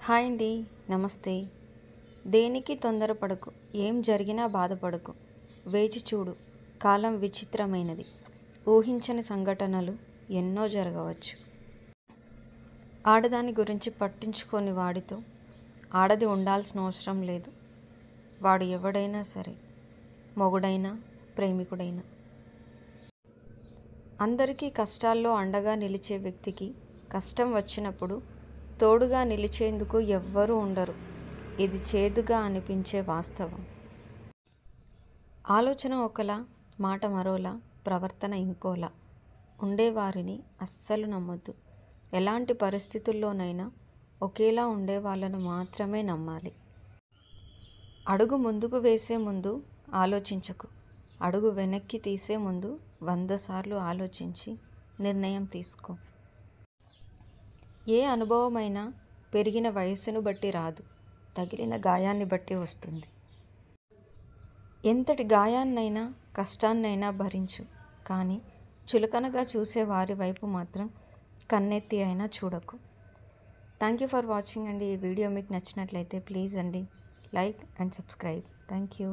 Hi అండి, నమస్తే. దేనికి తొందరపడకు, ఏం జరిగినా బాధపడకు, వేచి చూడు, కాలం విచిత్రమైనది, ఊహించని సంఘటనలు ఎన్నో జరగవచ్చు. ఆడదాని గురించి పట్టించుకొని వాడితో ఆడది ఉండాల్సిన అవసరం లేదు. వాడు ఎవడైనా సరే, మొగుడైనా ప్రేమికుడైనా. అందరికీ కష్టాల్లో అండగా నిలిచే వ్యక్తికి కష్టం వచ్చినప్పుడు తోడుగా నిలిచేందుకు ఎవ్వరూ ఉండరు. ఇది చేదుగా అనిపించే వాస్తవం. ఆలోచన ఒకలా, మాట మరోలా, ప్రవర్తన ఇంకోలా ఉండేవారిని అస్సలు నమ్మొద్దు. ఎలాంటి పరిస్థితుల్లోనైనా ఒకేలా ఉండే వాళ్ళను మాత్రమే నమ్మాలి. అడుగు ముందుకు వేసే ముందు ఆలోచించకు. అడుగు వెనక్కి తీసే ముందు 100 సార్లు ఆలోచించి నిర్ణయం తీసుకో. ఏ అనుభవమైనా పెరిగిన వయస్సును బట్టి రాదు, తగిలిన గాయాన్ని బట్టి వస్తుంది. ఎంతటి గాయాన్నైనా కష్టాన్నైనా భరించు, కానీ చులకనగా చూసే వారి వైపు మాత్రం కన్నెత్తి అయినా చూడకు. థ్యాంక్ యూ ఫర్ వాచింగ్ అండి. ఈ వీడియో మీకు నచ్చినట్లయితే ప్లీజ్ అండి like and subscribe. Thank you.